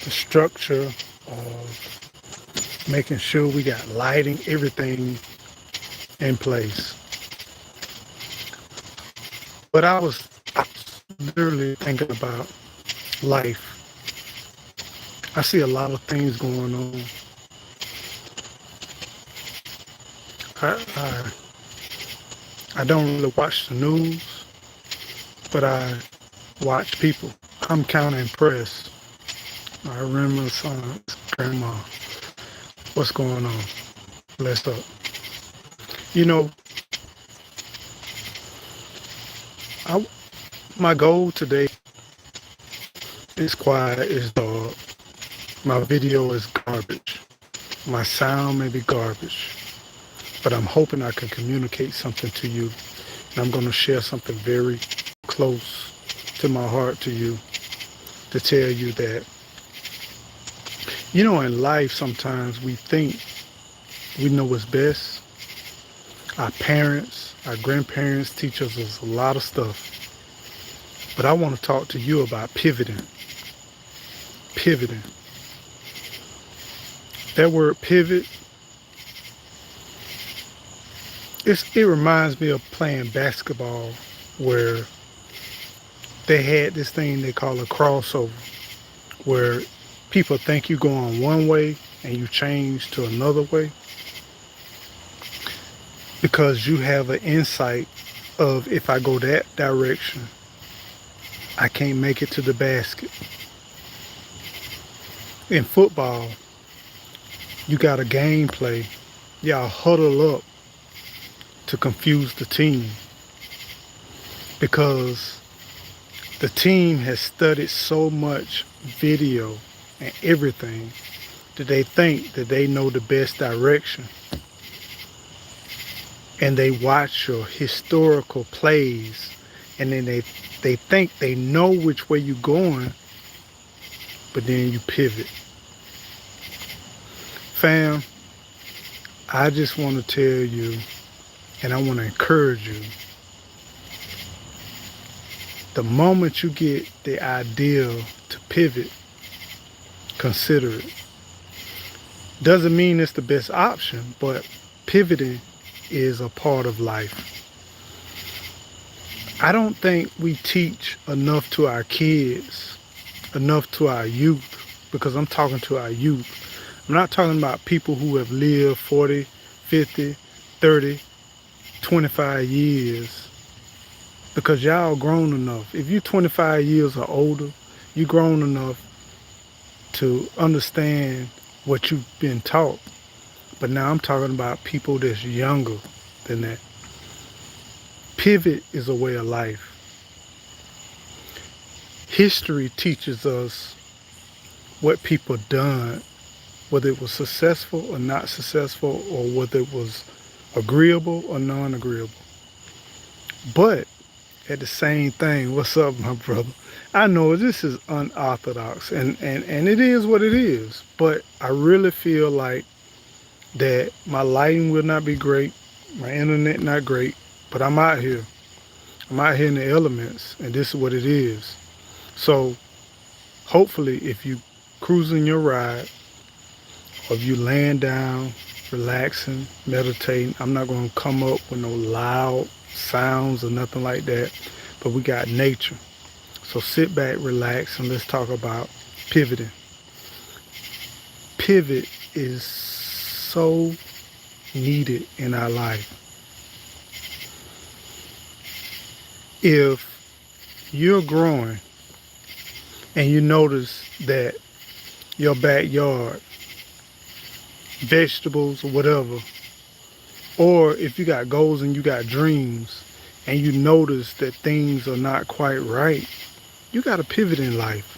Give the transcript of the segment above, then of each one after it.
the structure of making sure we got lighting, everything in place. But I was literally thinking about life. I see a lot of things going on. I I don't really watch the news, but I watch people. I'm kind of impressed. I remember son, grandma, what's going on? Bless up. You know, I my goal today is quiet, is dark. My video is garbage. My sound may be garbage, but I'm hoping I can communicate something to you. And I'm going to share something very close to my heart to you to tell you that, in life, sometimes we think we know what's best. Our parents, our grandparents teach us a lot of stuff. But I want to talk to you about pivoting. Pivoting. That word pivot, it reminds me of playing basketball where they had this thing they call a crossover, where people think you're going one way and you change to another way because you have an insight of, if I go that direction, I can't make it to the basket. In football, you got a game play. Y'all huddle up to confuse the team because the team has studied so much video and everything that they think that they know the best direction. And they watch your historical plays, and then they think they know which way you're going, but then you pivot. Fam, I just want to tell you, and I want to encourage you, the moment you get the idea to pivot, consider it. Doesn't mean it's the best option, but pivoting is a part of life. I don't think we teach enough to our kids, enough to our youth, because I'm talking to our youth. I'm not talking about people who have lived 40, 50, 30, 25 years, because y'all grown enough. If you're 25 years or older, you're grown enough to understand what you've been taught. But now I'm talking about people that's younger than that. Pivot is a way of life. History teaches us what people done, whether it was successful or not successful, or whether it was agreeable or non-agreeable. But at the same thing, what's up, my brother? I know this is unorthodox, and it is what it is, but I really feel like that my lighting will not be great, my internet not great, but I'm out here. I'm out here in the elements, and this is what it is. So hopefully if you cruising your ride, or if you laying down, relaxing, meditating, I'm not going to come up with no loud sounds or nothing like that, but we got nature. So sit back, relax, and let's talk about pivoting. Pivot is so needed in our life. If you're growing and you notice that your backyard, vegetables or whatever, or if you got goals and you got dreams and you notice that things are not quite right, you got to pivot in life.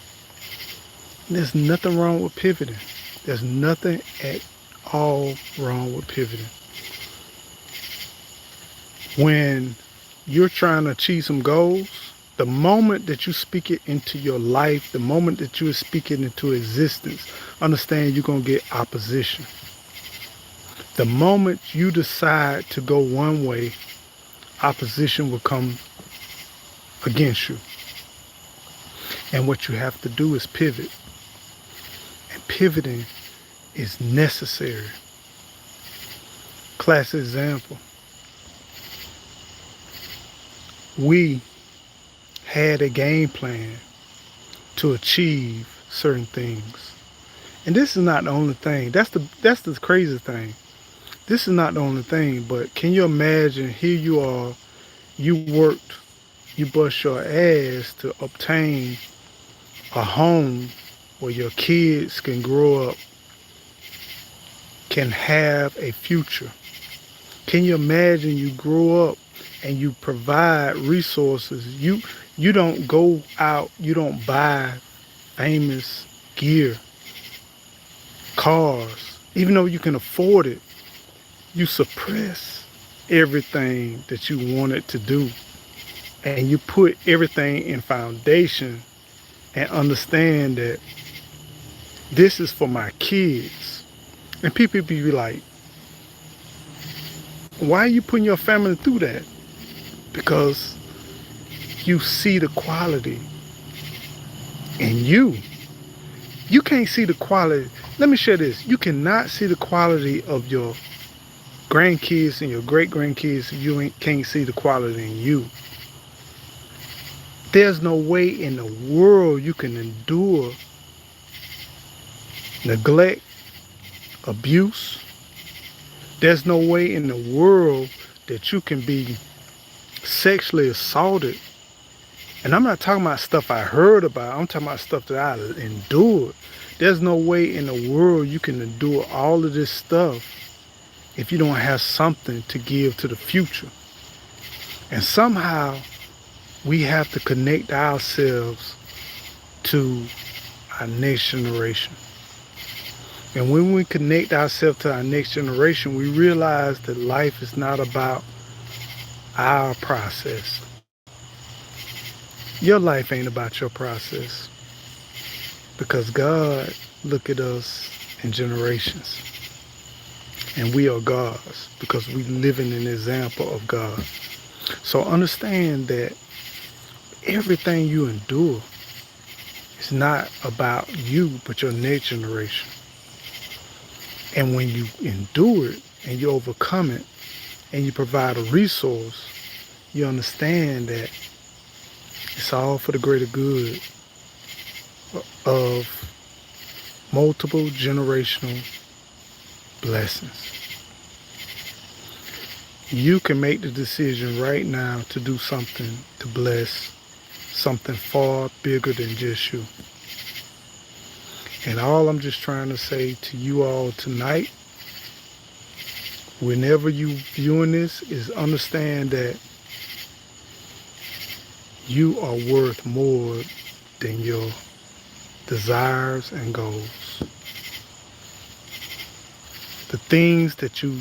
And there's nothing wrong with pivoting. There's nothing at all wrong with pivoting. When you're trying to achieve some goals, the moment that you speak it into your life, the moment that you speak it into existence, understand you're going to get opposition. The moment you decide to go one way, opposition will come against you. And what you have to do is pivot. pivoting is necessary. Classic example. We had a game plan to achieve certain things. And this is not the only thing. That's the crazy thing. This is not the only thing, but can you imagine, here you are, you worked, you bust your ass to obtain a home where your kids can grow up, can have a future. Can you imagine you grow up and you provide resources? You don't go out, you don't buy famous gear, cars, even though you can afford it. You suppress everything that you wanted to do, and you put everything in foundation and understand that this is for my kids. And people be like, why are you putting your family through that? Because you see the quality in you. You can't see the quality. Let me share this. You cannot see the quality of your grandkids and your great-grandkids if you can't see the quality in you. There's no way in the world you can endure neglect, abuse. There's no way in the world that you can be sexually assaulted. And I'm not talking about stuff I heard about. I'm talking about stuff that I endured. There's no way in the world you can endure all of this stuff if you don't have something to give to the future. And somehow we have to connect ourselves to our next generation. And when we connect ourselves to our next generation, we realize that life is not about our process. Your life ain't about your process, because God look at us in generations, and we are God's because we live in an example of God. So understand that everything you endure is not about you, but your next generation. And when you endure it and you overcome it and you provide a resource, you understand that it's all for the greater good of multiple generational blessings. You can make the decision right now to do something to bless something far bigger than just you. And all I'm just trying to say to you all tonight, whenever you viewing this, is understand that you are worth more than your desires and goals. The things that you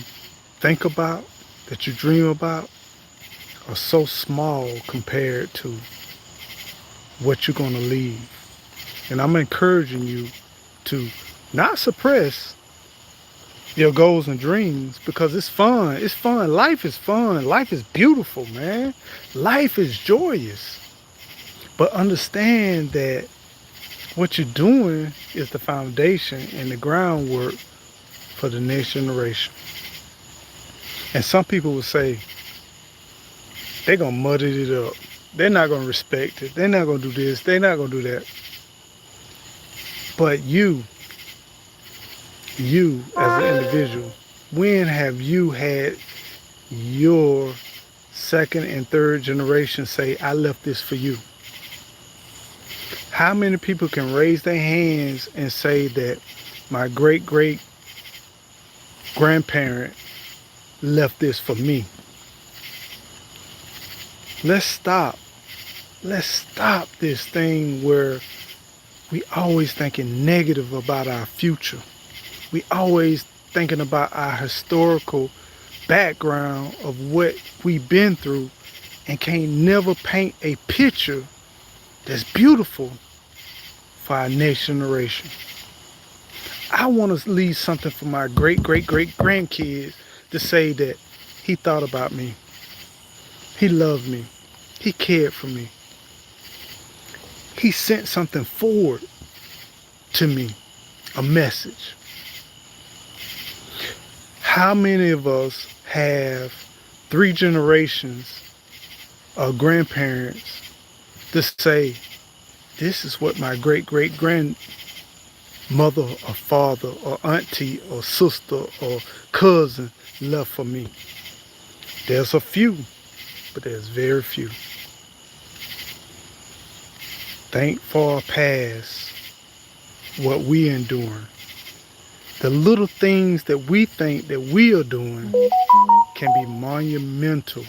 think about, that you dream about, are so small compared to what you're going to leave. And I'm encouraging you to not suppress your goals and dreams, because it's fun. It's fun. Life is fun. Life is beautiful, man. Life is joyous. But understand that what you're doing is the foundation and the groundwork for the next generation. And some people will say they're going to muddy it up. They're not going to respect it. They're not going to do this. They're not going to do that. But you as an individual, when have you had your second and third generation say, I left this for you? How many people can raise their hands and say that my great-great-grandparent left this for me? Let's stop. Let's stop this thing where we always thinking negative about our future. We always thinking about our historical background of what we've been through, and can't never paint a picture that's beautiful for our next generation. I want to leave something for my great-great-great-grandkids to say that he thought about me. He loved me. He cared for me. He sent something forward to me. a message. How many of us have 3 generations of grandparents to say, this is what my great-great-grandmother or father or auntie or sister or cousin left for me? There's a few, but there's very few. Think far past what we enduring. The little things that we think that we are doing can be monumental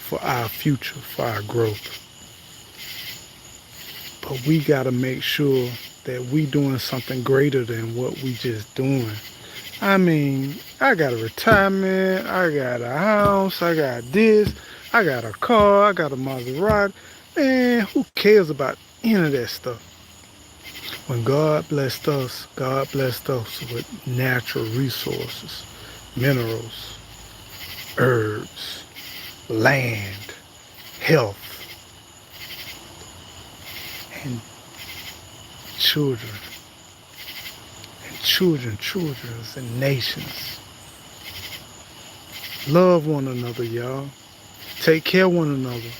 for our future, for our growth. But we got to make sure that we doing something greater than what we just doing. I mean, I got a retirement, I got a house, I got this, I got a car, I got a Maserati. Man, who cares about any of that stuff? When God blessed us with natural resources, minerals, herbs, land, health, and children, and nations. Love one another, y'all. Take care of one another.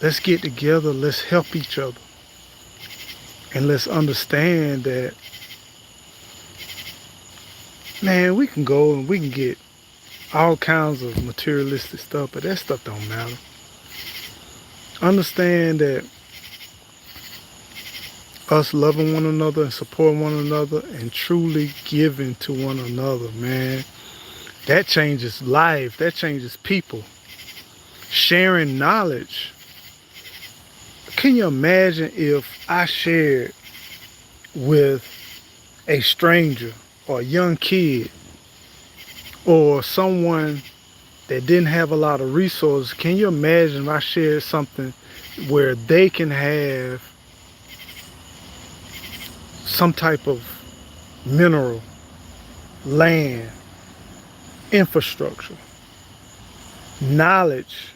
Let's get together. Let's help each other. And let's understand that, man, we can go and we can get all kinds of materialistic stuff, but that stuff don't matter. Understand that us loving one another and supporting one another and truly giving to one another, man, that changes life. That changes people. Sharing knowledge. Can you imagine if I shared with a stranger or a young kid or someone that didn't have a lot of resources? Can you imagine if I shared something where they can have some type of mineral, land, infrastructure, knowledge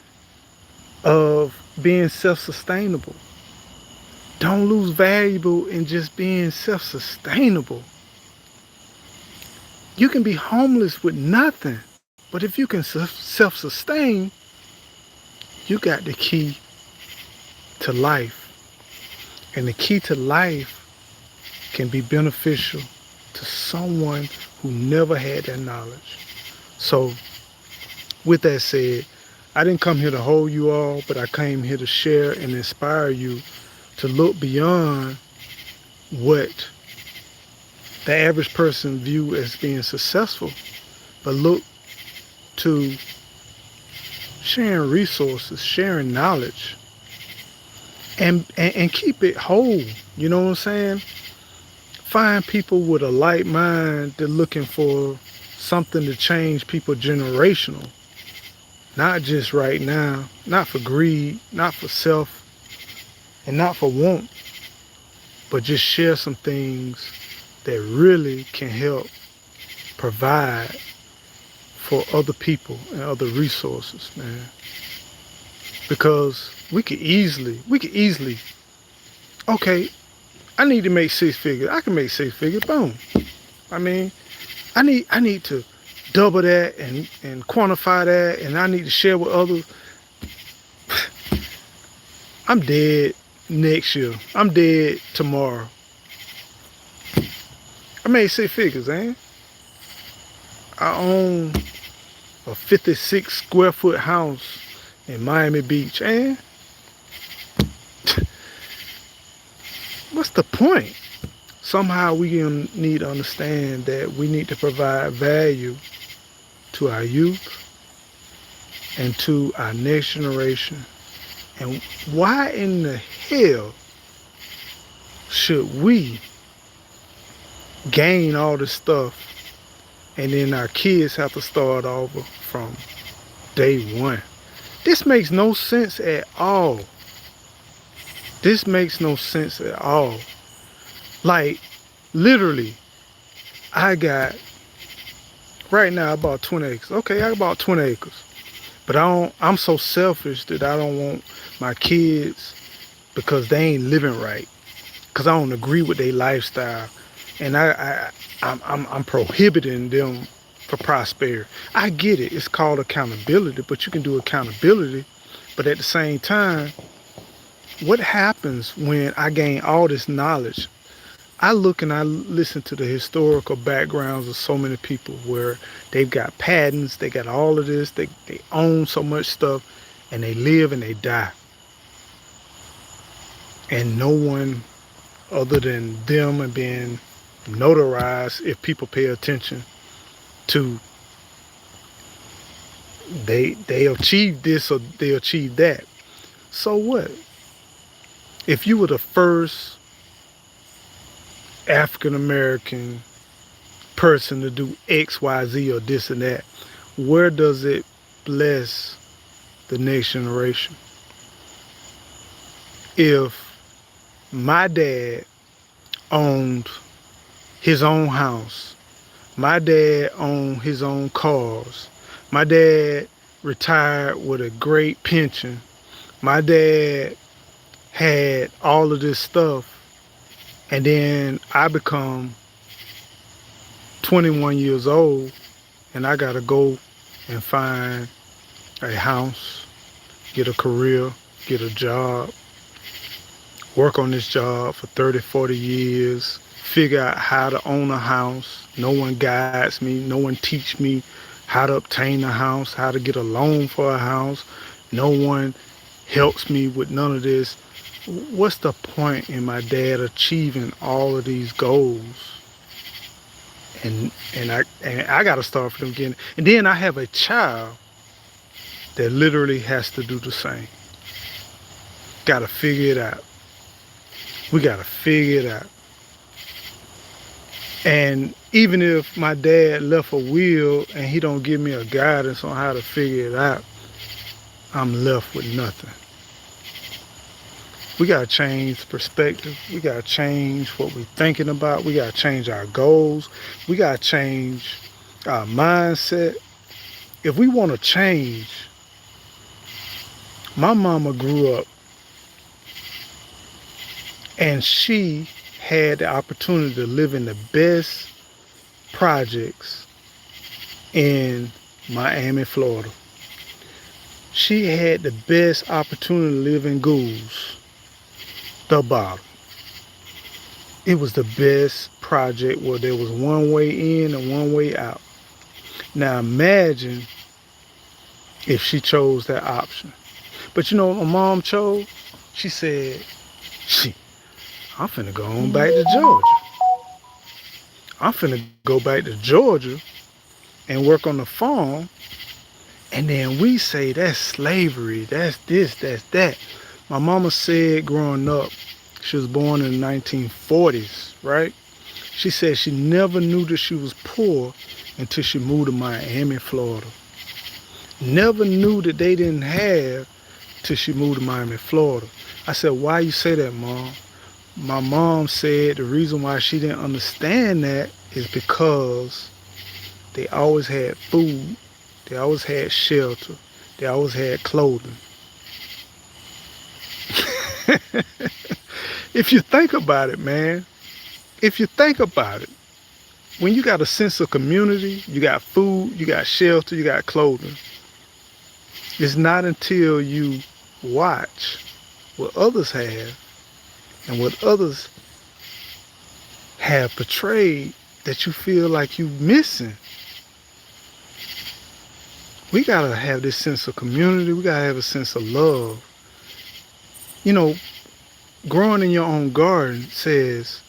of being self-sustainable? Don't lose value in just being self-sustainable. You can be homeless with nothing, but if you can self-sustain, you got the key to life. And the key to life can be beneficial to someone who never had that knowledge. So, with that said, I didn't come here to hold you all, but I came here to share and inspire you to look beyond what the average person view as being successful, but look to sharing resources, sharing knowledge, and keep it whole. You know what I'm saying? Find people with a light mind that looking for something to change people generational. Not just right now, not for greed, not for self, and not for want, but just share some things that really can help provide for other people and other resources, man. Because we could easily, okay, I need to make 6 figures. I can make 6 figures, boom. I mean, I need to double that and quantify that, and I need to share with others. I'm dead next year. I'm dead tomorrow. I made 6 figures, man. I own a 56 square foot house in Miami Beach, and what's the point? Somehow we need to understand that we need to provide value to our youth and to our next generation. And why in the hell should we gain all this stuff and then our kids have to start over from day one? This makes no sense at all. This makes no sense at all. Like, literally, I got, right now I bought 20 acres. Okay, I bought 20 acres. But I'm so selfish that I don't want my kids, because they ain't living right, because I don't agree with their lifestyle, and I'm prohibiting them for prosperity. I get it. It's called accountability, but you can do accountability. But at the same time, what happens when I gain all this knowledge? I look and I listen to the historical backgrounds of so many people where they've got patents, they got all of this, they own so much stuff, and they live and they die. And no one other than them and being notarized, if people pay attention to, they achieve this or they achieve that. So what? If you were the first African American person to do X, Y, Z, or this and that, where does it bless the next generation? If my dad owned his own house, my dad owned his own cars, my dad retired with a great pension, my dad had all of this stuff, and then I become 21 years old and I gotta go and find a house, get a career, get a job, work on this job for 30, 40 years, figure out how to own a house. No one guides me, no one teach me how to obtain a house, how to get a loan for a house. No one helps me with none of this. What's the point in my dad achieving all of these goals? And I got to start from the beginning. And then I have a child that literally has to do the same. Got to figure it out. We got to figure it out. And even if my dad left a will and he don't give me a guidance on how to figure it out, I'm left with nothing. We got to change perspective. We got to change what we're thinking about. We got to change our goals. We got to change our mindset. If we want to change, my mama grew up and she had the opportunity to live in the best projects in Miami, Florida. She had the best opportunity to live in Goose, the bottom. It was the best project where there was one way in and one way out. Now imagine if she chose that option. But you know what my mom chose? She said, I'm finna go on back to Georgia. I'm finna go back to Georgia and work on the farm. And then we say that's slavery, that's this, that's that. My mama said growing up, she was born in the 1940s, right? She said she never knew that she was poor until she moved to Miami, Florida. Never knew that they didn't have till she moved to Miami, Florida. I said, why you say that, Mom? My mom said the reason why she didn't understand that is because they always had food, they always had shelter, they always had clothing. If you think about it, man, if you think about it, when you got a sense of community, you got food, you got shelter, you got clothing, it's not until you watch what others have and what others have portrayed that you feel like you're missing. We gotta have this sense of community. We gotta have a sense of love. You know, growing in your own garden says,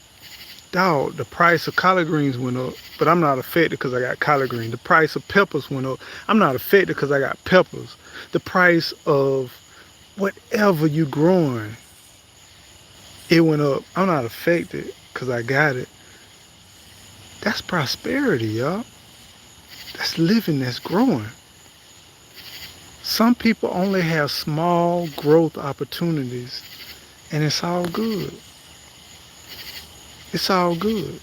dog, the price of collard greens went up, but I'm not affected because I got collard greens. The price of peppers went up. I'm not affected because I got peppers. The price of whatever you growing, it went up. I'm not affected because I got it. That's prosperity, y'all. That's living, that's growing. Some people only have small growth opportunities, and it's all good. It's all good.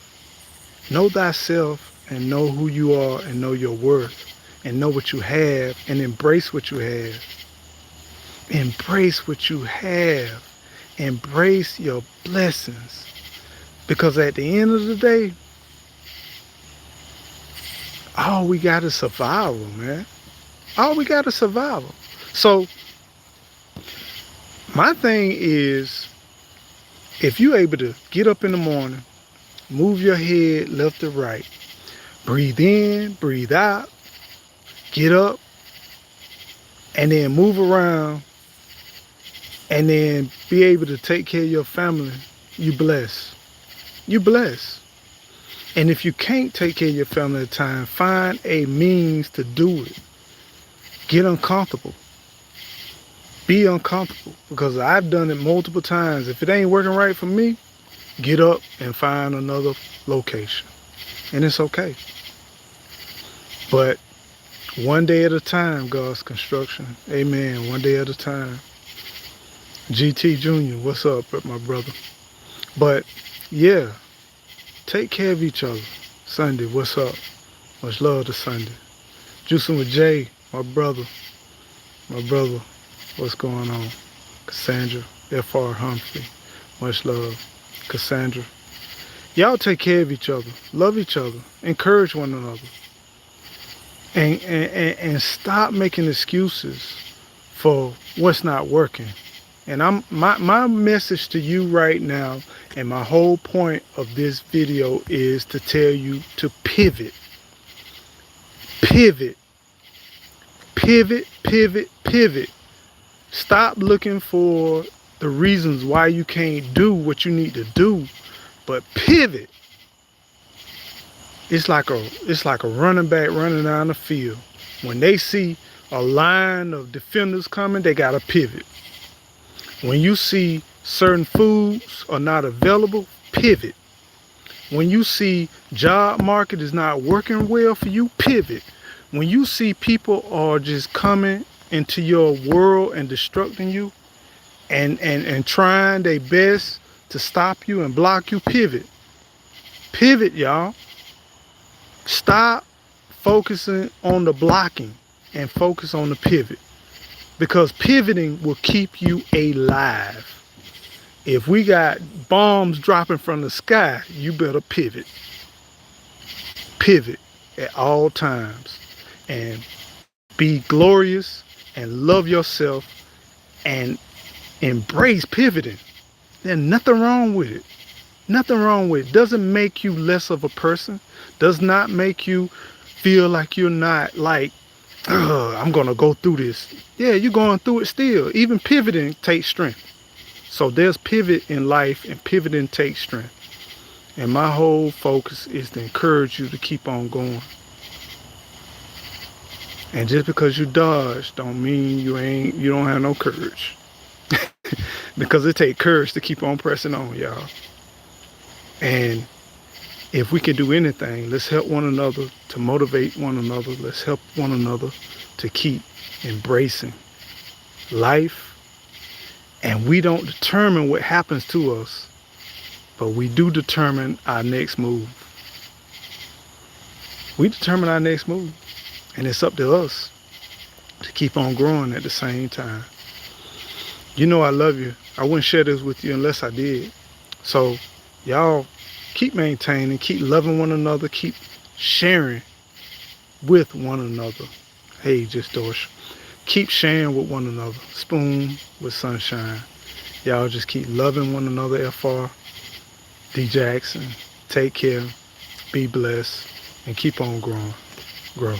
Know thyself and know who you are and know your worth and know what you have and embrace what you have. Embrace what you have. Embrace your blessings. Because at the end of the day, all we got is survival, man. All we got is survival. So my thing is, if you able to get up in the morning, move your head left to right, breathe in, breathe out, get up, and then move around, and then be able to take care of your family, you bless. You bless. And if you can't take care of your family at the time, find a means to do it. Get uncomfortable. Be uncomfortable. Because I've done it multiple times. If it ain't working right for me, get up and find another location. And it's okay. But one day at a time, God's construction. Amen. One day at a time. GT Jr., what's up, my brother? But yeah, take care of each other. Sunday, what's up? Much love to Sunday. Juicing with Jay, my brother. What's going on? Cassandra, F.R. Humphrey, much love. Cassandra. Y'all take care of each other. Love each other. Encourage one another. And stop making excuses for what's not working. And my message to you right now, and my whole point of this video is to tell you to pivot. Pivot. Pivot, pivot, pivot. Stop looking for the reasons why you can't do what you need to do, but pivot. It's like a running back running down the field. When they see a line of defenders coming, they gotta pivot. When you see certain foods are not available, pivot. When you see job market is not working well for you, pivot. When you see people are just coming into your world and destructing you and trying their best to stop you and block you, pivot. Pivot, y'all. Stop focusing on the blocking and focus on the pivot. Because pivoting will keep you alive. If we got bombs dropping from the sky, you better pivot. Pivot at all times. And be glorious and love yourself and embrace pivoting. There's nothing wrong with it. Nothing wrong with it. Doesn't make you less of a person. Does not make you feel like you're not like, I'm going to go through this. Yeah, you're going through it still. Even pivoting takes strength. So there's pivot in life, and pivoting takes strength. And my whole focus is to encourage you to keep on going. And just because you dodge don't mean you don't have no courage. Because it takes courage to keep on pressing on, y'all. And if we can do anything, let's help one another to motivate one another. Let's help one another to keep embracing life. And we don't determine what happens to us, but we do determine our next move. We determine our next move. And it's up to us to keep on growing at the same time. You know I love you. I wouldn't share this with you unless I did. So y'all keep maintaining, keep loving one another, keep sharing with one another. Hey, just Dorsch. Keep sharing with one another. Spoon with sunshine. Y'all just keep loving one another, FR. D Jackson. Take care. Be blessed. And keep on growing. Grow.